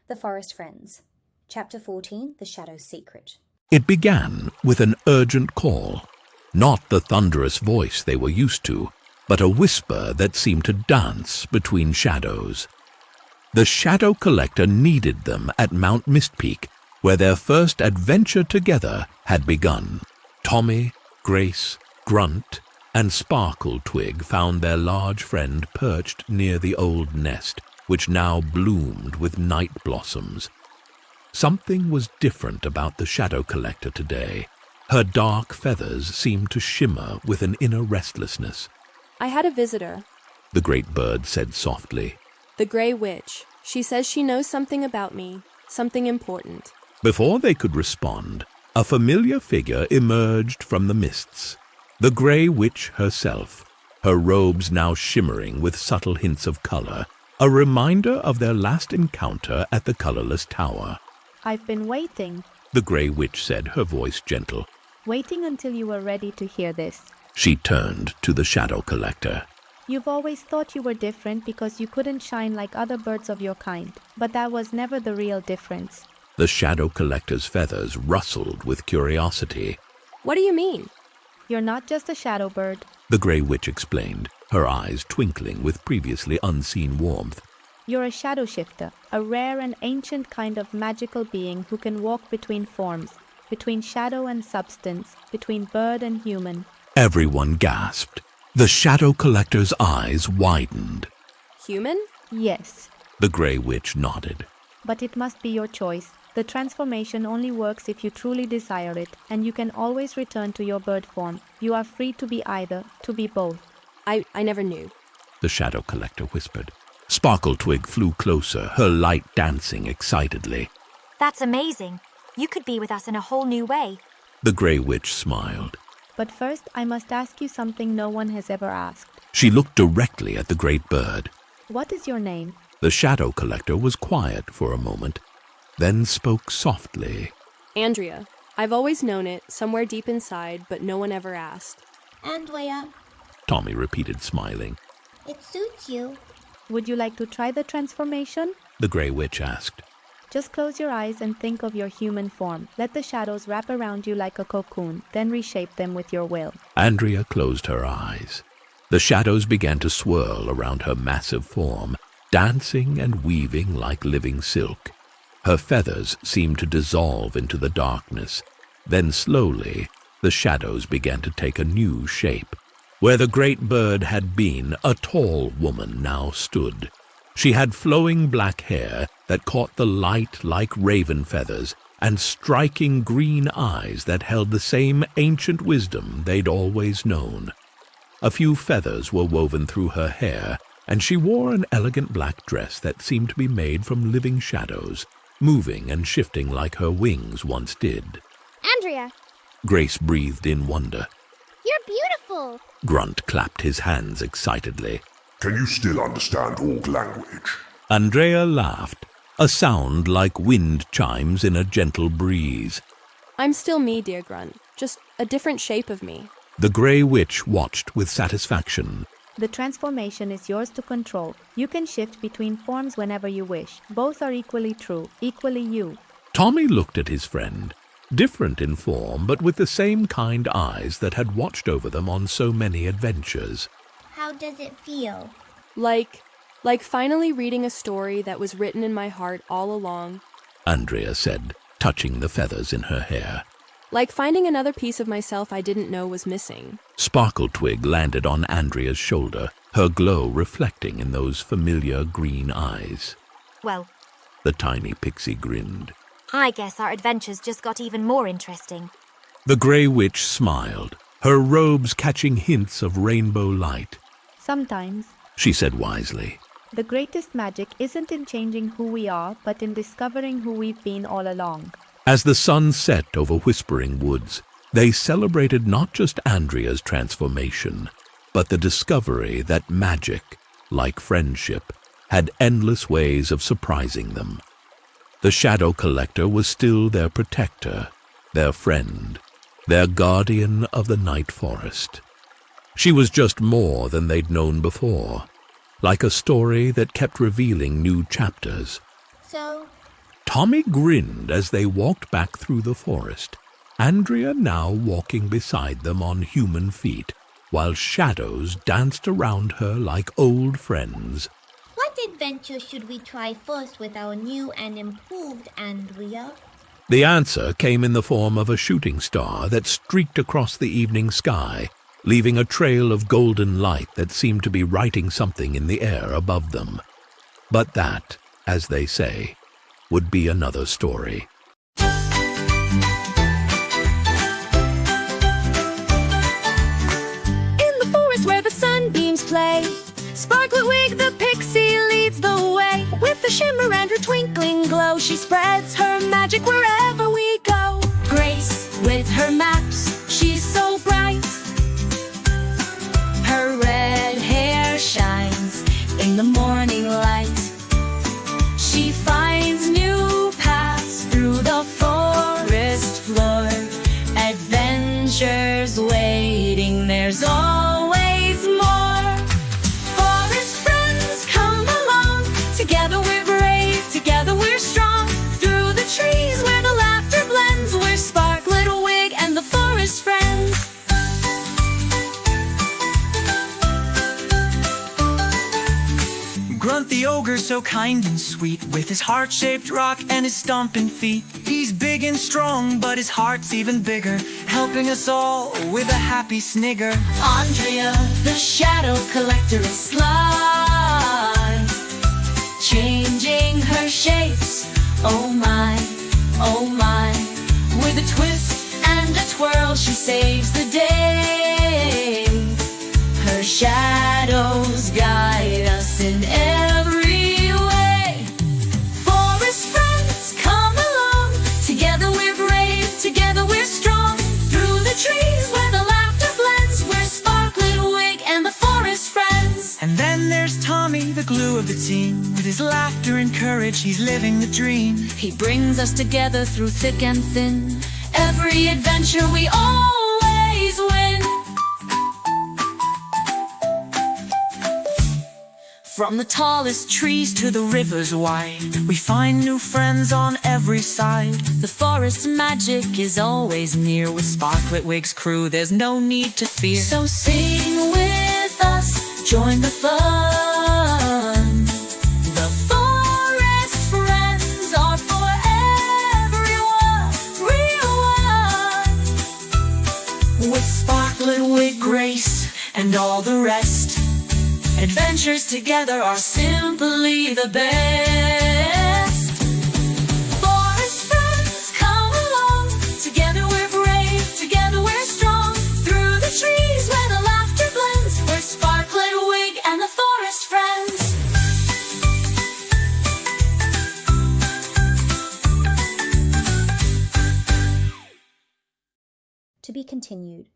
The Forest Friends. Chapter 14, The Shadow's Secret. It began with an urgent call, not the thunderous voice they were used to, but a whisper that seemed to dance between shadows. The Shadow Collector needed them at Mount Mistpeak, where their first adventure together had begun. Tommy, Grace, Grunt, and Sparkle Twig found their large friend perched near the old nest, which now bloomed with night blossoms. Something was different about the Shadow Collector today. Her dark feathers seemed to shimmer with an inner restlessness. "I had a visitor," the great bird said softly. "The Grey Witch. She says she knows something about me, something important." Before they could respond, a familiar figure emerged from the mists. The Grey Witch herself, her robes now shimmering with subtle hints of color, a reminder of their last encounter at the colorless tower. "I've been waiting," the Grey Witch said, her voice gentle. "Waiting until you were ready to hear this." She turned to the Shadow Collector. "You've always thought you were different because you couldn't shine like other birds of your kind, but that was never the real difference." The Shadow Collector's feathers rustled with curiosity. "What do you mean?" "You're not just a shadow bird." the Grey Witch explained, her eyes twinkling with previously unseen warmth. "You're a shadow shifter, a rare and ancient kind of magical being who can walk between forms, between shadow and substance, between bird and human." Everyone gasped. The Shadow Collector's eyes widened. "Human?" "Yes, The Grey Witch nodded. but it must be your choice. The transformation only works if you truly desire it, and you can always return to your bird form. You are free to be either, to be both." I never knew." The Shadow Collector whispered. Sparkle Twig flew closer, her light dancing excitedly. "That's amazing. You could be with us in a whole new way." The Grey Witch smiled. "But first, I must ask you something no one has ever asked. She looked directly at the great bird. What is your name?" The Shadow Collector was quiet for a moment, then spoke softly. "Andrea. I've always known it, somewhere deep inside, but no one ever asked." "Andrea, Tommy repeated, smiling. it suits you." "Would you like to try the transformation?" The Grey Witch asked. Just close your eyes and think of your human form. Let the shadows wrap around you like a cocoon, then reshape them with your will." Andrea closed her eyes. The shadows began to swirl around her massive form, dancing and weaving like living silk. Her feathers seemed to dissolve into the darkness. Then slowly, the shadows began to take a new shape. Where the great bird had been, a tall woman now stood. She had flowing black hair that caught the light like raven feathers and striking green eyes that held the same ancient wisdom they'd always known. A few feathers were woven through her hair, and she wore an elegant black dress that seemed to be made from living shadows, moving and shifting like her wings once did. "Andrea, Grace breathed in wonder. you're beautiful!" Grunt clapped his hands excitedly. Can you still understand orc language? Andrea laughed, a sound like wind chimes in a gentle breeze. "I'm still me, dear Grunt, just a different shape of me." The Grey Witch watched with satisfaction. The transformation is yours to control. You can shift between forms whenever you wish. Both are equally true, equally you. Tommy looked at his friend, different in form but with the same kind eyes that had watched over them on so many adventures. "How does it feel?" Like finally reading a story that was written in my heart all along." Andrea said, touching the feathers in her hair. "Like finding another piece of myself I didn't know was missing." Sparkle Twig landed on Andrea's shoulder, her glow reflecting in those familiar green eyes. Well, The tiny pixie grinned. I guess our adventures just got even more interesting. The Grey Witch smiled, her robes catching hints of rainbow light. Sometimes, She said wisely. the greatest magic isn't in changing who we are, but in discovering who we've been all along. As the sun set over Whispering Woods, they celebrated not just Andrea's transformation, but the discovery that magic, like friendship, had endless ways of surprising them. The Shadow Collector was still their protector, their friend, their guardian of the night forest. She was just more than they'd known before, like a story that kept revealing new chapters. "So, Tommy grinned as they walked back through the forest, Andrea now walking beside them on human feet, while shadows danced around her like old friends. What adventure should we try first with our new and improved Andrea? The answer came in the form of a shooting star that streaked across the evening sky, leaving a trail of golden light that seemed to be writing something in the air above them. But that, as they say, would be another story. Where the sunbeams play, Sparklet Wig the pixie leads the way. With the shimmer and her twinkling glow, she spreads her magic wherever we go. Grace with her maps, she's so bright. Her red hair shines in the morning light. She finds new paths through the forest floor. Adventures waiting, there's always more. Forest friends, come along. Together we're brave, together we're strong. Through the trees where the laughter blends, we're Sparklet Wig and the forest friends. Grunt the ogre, so kind and sweet, with his heart-shaped rock and his stomping feet. He's big and strong, but his heart's even bigger, helping us all with a happy snigger. Andrea, the shadow collector, is sly, changing her shapes. Oh my, oh my. With a twist and a twirl, she saves the day. Her shadows guide us in every way. Forest friends, come along. Together we're brave, together we're strong. Through the trees where the laughter blends, we're Sparklet Wig and the forest friends. And then there's Tommy, the glue of the team. With his laughter and courage, he's living the dream. He brings us together through thick and thin. Every adventure we always win. From the tallest trees to the rivers wide, we find new friends on every side. The forest magic is always near. With Sparklet Wig's crew, there's no need to fear. So sing with us, join the fun. The forest friends are for everyone, real one. With Sparklet Wig, Grace, and all the rest, adventures together are simply the best. Forest friends, come along. Together we're brave, together we're strong. Through the trees where the laughter blends, we're Sparklet Wig and the forest friends. To be continued.